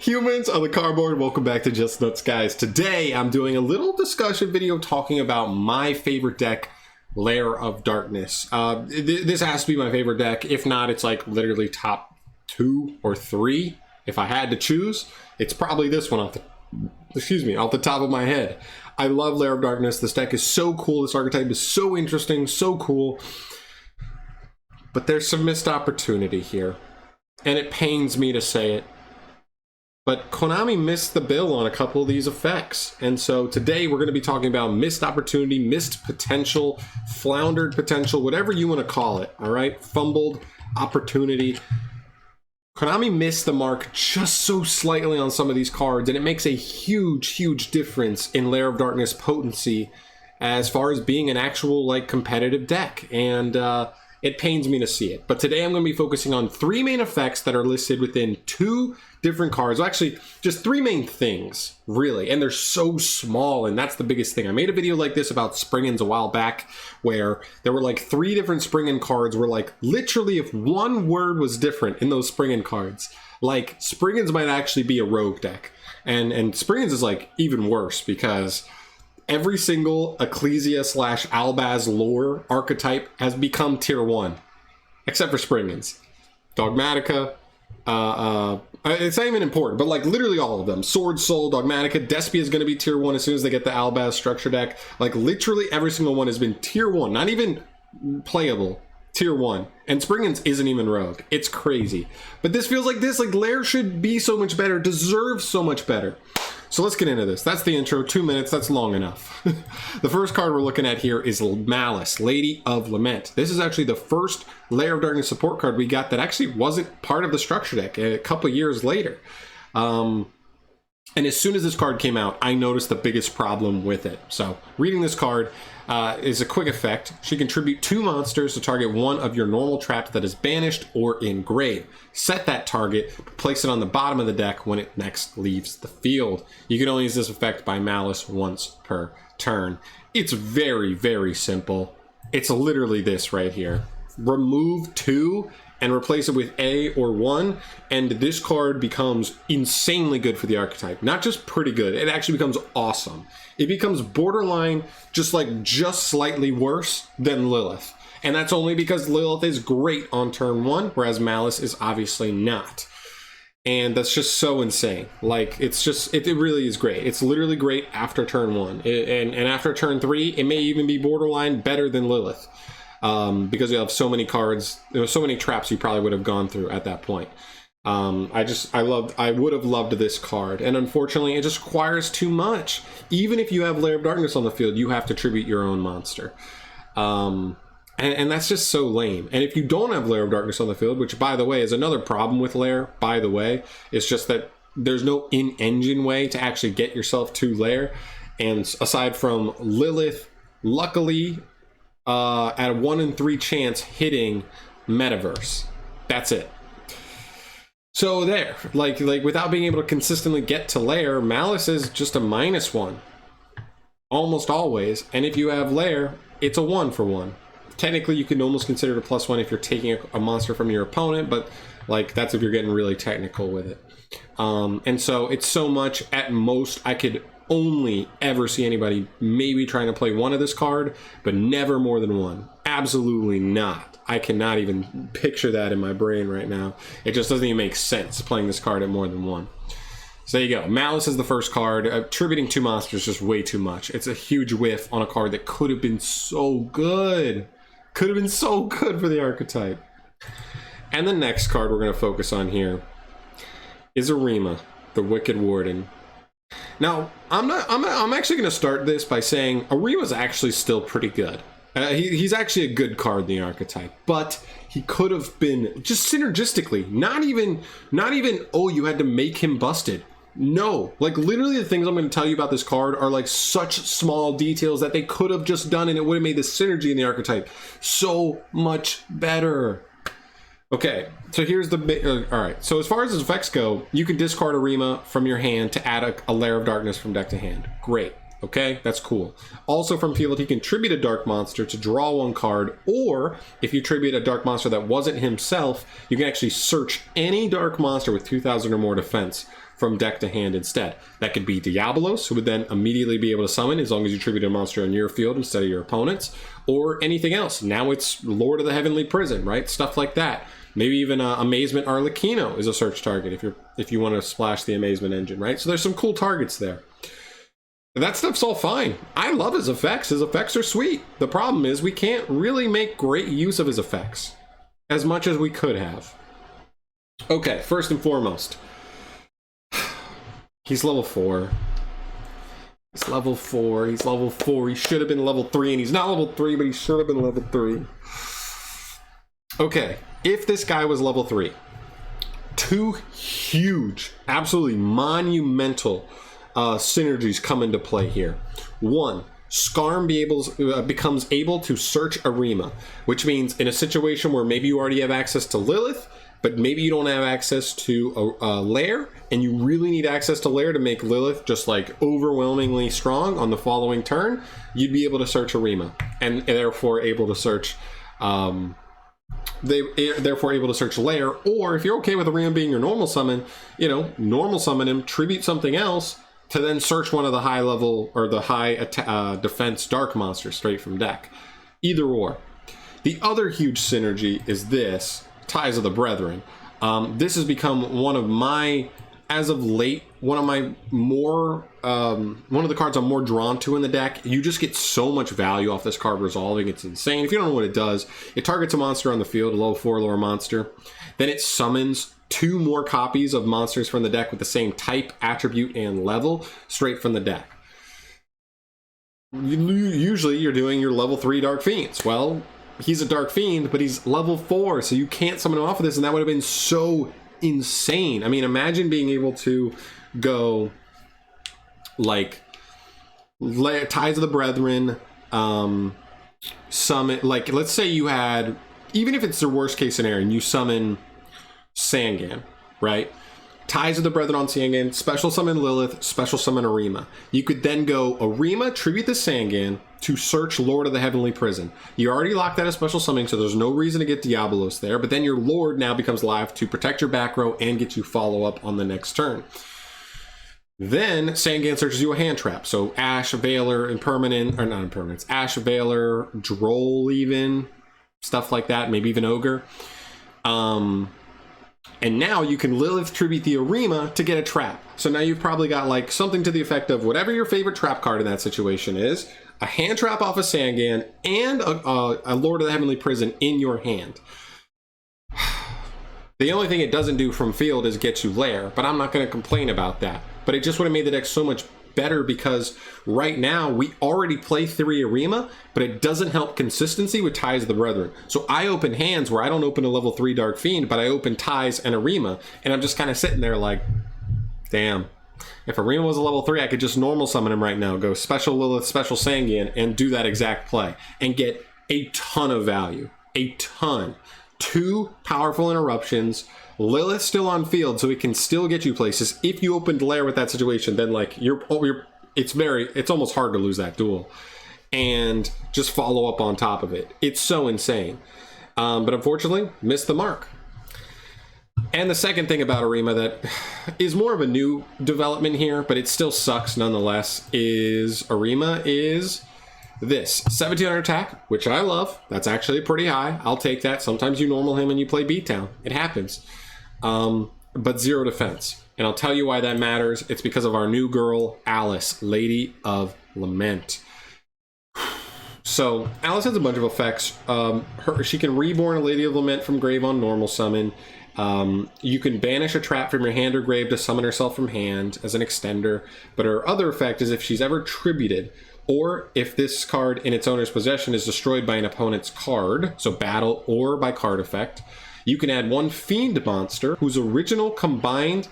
Humans on the cardboard, welcome back to Just Nuts, guys. Today I'm doing a little discussion video talking about my favorite deck, Lair of Darkness. This has to be my favorite deck. If not, it's like literally top 2 or 3. If I had to choose, it's probably this one off the top of my head. I love Lair of Darkness. This deck is so cool. This archetype is so interesting, so cool. But there's some missed opportunity here, and it pains me to say it. But Konami missed the bill on a couple of these effects. And so today we're going to be talking about missed opportunity, missed potential, floundered potential, whatever you want to call it, all right? Fumbled opportunity. Konami missed the mark just so slightly on some of these cards, and it makes a huge, huge difference in Lair of Darkness potency as far as being an actual, like, competitive deck. And it pains me to see it. But today I'm going to be focusing on 3 main effects that are listed within 2 different cards. Well, actually, just 3 main things, really. And they're so small, and that's the biggest thing. I made a video like this about Spring-ins a while back, where there were like 3 different Spring-in cards where, like, literally if one word was different in those Spring-in cards, like, Spring-ins might actually be a rogue deck. And Spring-ins is, like, even worse, because every single Ecclesia / Albaz lore archetype has become tier 1, except for Spring-ins. Dogmatica, it's not even important, but like literally all of them. Sword Soul, Dogmatica, Despia is going to be tier 1 as soon as they get the Albaz structure deck. Like literally every single one has been tier 1, not even playable. Tier 1, and Spring-ins isn't even rogue. It's crazy. But this feels like this, like Lair should be so much better, deserves so much better. So let's get into this. That's the intro, 2 minutes, that's long enough. The first card we're looking at here is Malice, Lady of Lament. This is actually the first Lair of Darkness support card we got that actually wasn't part of the structure deck a couple years later. And as soon as this card came out, I noticed the biggest problem with it. So reading this card is a quick effect. She can tribute 2 monsters to target one of your normal traps that is banished or in grave. Set that target, place it on the bottom of the deck when it next leaves the field. You can only use this effect by Malice once per turn. It's very, very simple. It's literally this right here. Remove 2 and replace it with A or 1, and this card becomes insanely good for the archetype. Not just pretty good, it actually becomes awesome. It becomes borderline, just slightly worse than Lilith. And that's only because Lilith is great on turn 1, whereas Malice is obviously not. And that's just so insane. Like, it's just, it really is great. It's literally great after turn 1. And after turn 3, it may even be borderline better than Lilith. Because you have so many cards, there were so many traps you probably would have gone through at that point. I would have loved this card, and unfortunately it just requires too much. Even if you have Lair of Darkness on the field, you have to tribute your own monster. And that's just so lame. And if you don't have Lair of Darkness on the field, which by the way is another problem with Lair, by the way, it's just that there's no in-engine way to actually get yourself to Lair. And aside from Lilith, luckily, at a 1 in 3 chance hitting Metaverse. That's it. So there, like without being able to consistently get to Lair, Malice is just a -1. Almost always. And if you have Lair, it's a 1 for 1. Technically, you can almost consider it a +1 if you're taking a monster from your opponent, but like that's if you're getting really technical with it. And so it's so much, at most, I could only ever see anybody maybe trying to play 1 of this card, but never more than 1. Absolutely not. I cannot even picture that in my brain right now. It just doesn't even make sense playing this card at more than 1. So there you go. Malice is the first card. Attributing 2 monsters is just way too much. It's a huge whiff on a card that could have been so good. Could have been so good for the archetype. And the next card we're going to focus on here is Arima, the Wicked Warden. Now, I'm actually going to start this by saying Arima's actually still pretty good. He's actually a good card in the archetype, but he could have been just synergistically, not even, oh, you had to make him busted. No, like literally the things I'm going to tell you about this card are like such small details that they could have just done, and it would have made the synergy in the archetype so much better. Okay, so here's the all right. So as far as his effects go, you can discard Arima from your hand to add a Lair of Darkness from deck to hand. Great. Okay, that's cool. Also from field, he can tribute a dark monster to draw 1 card, or if you tribute a dark monster that wasn't himself, you can actually search any dark monster with 2,000 or more defense from deck to hand instead. That could be Diabolos, who would then immediately be able to summon as long as you tribute a monster on your field instead of your opponent's, or anything else. Now it's Lord of the Heavenly Prison, right? Stuff like that. Maybe even Amazement Arlecchino is a search target if you want to splash the Amazement engine, right? So there's some cool targets there. That stuff's all fine. I love his effects. His effects are sweet. The problem is we can't really make great use of his effects as much as we could have. Okay, first and foremost, he's level 4. He's level 4. He's level 4. He should have been level 3, and he's not level 3, but he should have been level 3. Okay, if this guy was level 3, 2 huge, absolutely monumental synergies come into play here. 1, Skarm becomes able to search Arima, which means in a situation where maybe you already have access to Lilith, but maybe you don't have access to LAIR, and you really need access to LAIR to make Lilith just like overwhelmingly strong on the following turn, you'd be able to search Arima, and therefore able to search therefore able to search LAIR. Or if you're okay with Arima being your normal summon, you know, normal summon him, tribute something else to then search one of the high level or the high defense dark monsters straight from deck. Either or. The other huge synergy is this, Ties of the Brethren. This has become one of my, as of late, one of my more, one of the cards I'm more drawn to in the deck. You just get so much value off this card resolving. It's insane. If you don't know what it does, it targets a monster on the field, a level 4 lower monster. Then it summons 2 more copies of monsters from the deck with the same type, attribute, and level straight from the deck. Usually you're doing your level 3 Dark Fiends. Well, he's a Dark Fiend, but he's level 4, so you can't summon him off of this, and that would have been so insane. I mean, imagine being able to go like Ties of the Brethren, summon, like, let's say you had, even if it's the worst case scenario, and you summon Sangan, right? Ties of the Brethren on Sangan, special summon Lilith, special summon Arima. You could then go Arima, tribute the Sangan to search Lord of the Heavenly Prison. You already locked that as special summoning, so there's no reason to get Diabolos there, but then your Lord now becomes live to protect your back row and get you follow up on the next turn. Then Sangan searches you a hand trap. So Ash, Veiler, Impermanent, or not Impermanence, Ash, Veiler, Droll even, stuff like that, maybe even Ogre. And now you can Lilith tribute the Arima to get a trap. So now you've probably got like something to the effect of whatever your favorite trap card in that situation is, a hand trap off of Sangan, and a Lord of the Heavenly Prison in your hand. The only thing it doesn't do from field is get you LAIR, but I'm not going to complain about that. But it just would have made the deck so much better because right now we already play 3 Arima, but it doesn't help consistency with Ties of the Brethren. So I open hands where I don't open a level 3 Dark Fiend, but I open Ties and Arima, and I'm just kind of sitting there like, damn. If Arima was a level 3, I could just normal summon him right now, go special Lilith, special Sangan, and do that exact play, and get a ton of value. A ton. 2 powerful interruptions, Lilith still on field, so it can still get you places. If you opened LAIR with that situation, then like it's almost hard to lose that duel, and just follow up on top of it. It's so insane, but unfortunately, missed the mark. And the second thing about Arima that is more of a new development here, but it still sucks nonetheless, is Arima is this 1700 attack, which I love. That's actually pretty high. I'll take that. Sometimes you normal him and you play beatdown. It happens. But 0 defense. And I'll tell you why that matters. It's because of our new girl, Alice, Lady of Lament. So Alice has a bunch of effects. She can reborn a Lady of Lament from grave on normal summon. You can banish a trap from your hand or grave to summon herself from hand as an extender. But her other effect is if she's ever tributed, or if this card in its owner's possession is destroyed by an opponent's card, so battle or by card effect, you can add 1 Fiend monster whose original combined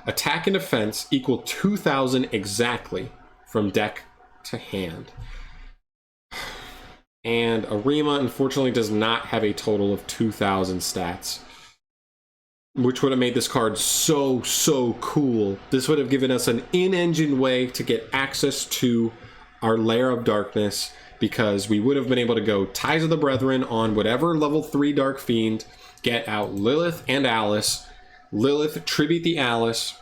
attack and defense equal 2,000 exactly from deck to hand. And Arima, unfortunately, does not have a total of 2,000 stats, which would have made this card so cool. This would have given us an in-engine way to get access to our Lair of Darkness, because we would have been able to go Ties of the Brethren on whatever level 3 Dark Fiend, get out Lilith and Alice, Lilith tribute the Alice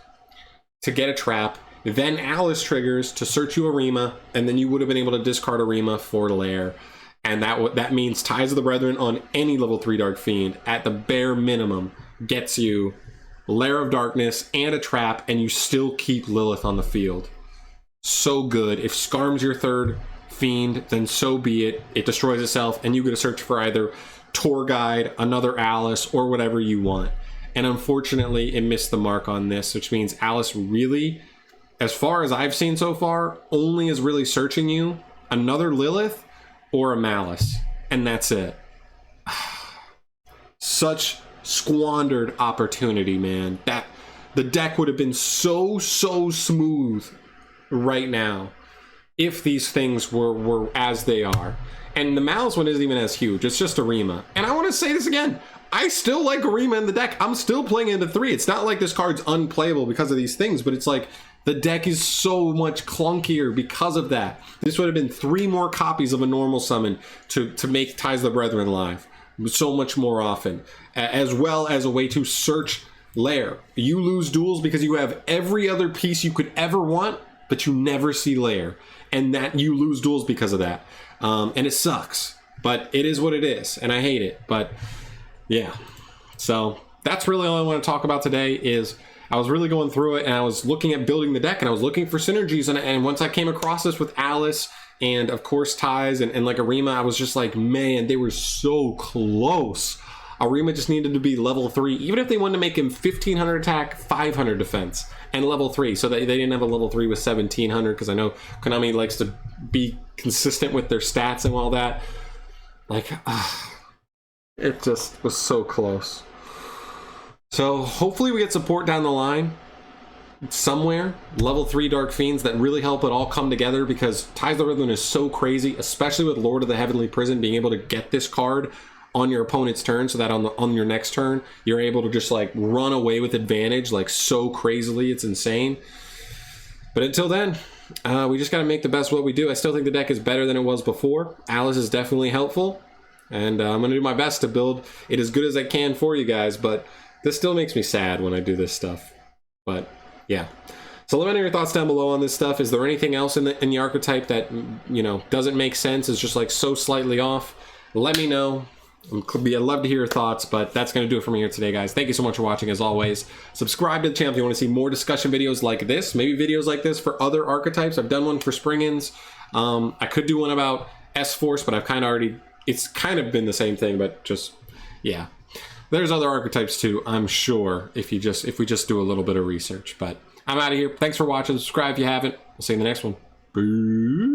to get a trap, then Alice triggers to search you Arima, and then you would have been able to discard Arima for Lair. And that means Ties of the Brethren on any level 3 Dark Fiend, at the bare minimum, gets you Lair of Darkness and a trap, and you still keep Lilith on the field. So good. If Skarm's your third Fiend, then so be it. It destroys itself, and you get to search for either Tour Guide, another Alice, or whatever you want. And unfortunately, it missed the mark on this, which means Alice really, as far as I've seen so far, only is really searching you another Lilith or a Malice, and that's it. Such squandered opportunity, man. That the deck would have been so smooth right now if these things were as they are. And the Malice one isn't even as huge. It's just Arima. And I want to say this again. I still like Arima in the deck. I'm still playing into 3. It's not like this card's unplayable because of these things, but it's like the deck is so much clunkier because of that. This would have been 3 more copies of a normal summon to make Ties of the Brethren live so much more often, as well as a way to search Lair. You lose duels because you have every other piece you could ever want, but you never see Lair, and that you lose duels because of that. And it sucks, but it is what it is, and I hate it. But yeah, so that's really all I want to talk about today. Is I was really going through it, and I was looking at building the deck, and I was looking for synergies, and once I came across this with Alice and of course Ties and like Arima, I was just like, man, they were so close. Arima just needed to be level 3, even if they wanted to make him 1500 attack, 500 defense, and level 3, so that they didn't have a level 3 with 1700, because I know Konami likes to be consistent with their stats and all that. Like, it just was so close. So hopefully we get support down the line somewhere, level 3 Dark Fiends that really help it all come together, because Ties of the Brethren is so crazy, especially with Lord of the Heavenly Prison, being able to get this card on your opponent's turn, so that on your next turn you're able to just like run away with advantage like so crazily. It's insane. But until then, we just got to make the best of what we do. I still think the deck is better than it was before. Alice is definitely helpful, and I'm going to do my best to build it as good as I can for you guys, but this still makes me sad when I do this stuff. But yeah, so let me know your thoughts down below on this stuff. Is there anything else in the archetype that, you know, doesn't make sense, is just like so slightly off? Let me know. I'd love to hear your thoughts, but that's going to do it for me here today, guys. Thank you so much for watching. As always, subscribe to the channel if you want to see more discussion videos like this, maybe videos like this for other archetypes. I've done one for Springans. I could do one about S-Force, but I've kind of already, it's kind of been the same thing, but just, yeah. There's other archetypes too, I'm sure, if we just do a little bit of research. But I'm out of here. Thanks for watching. Subscribe if you haven't. We'll see you in the next one. Boo.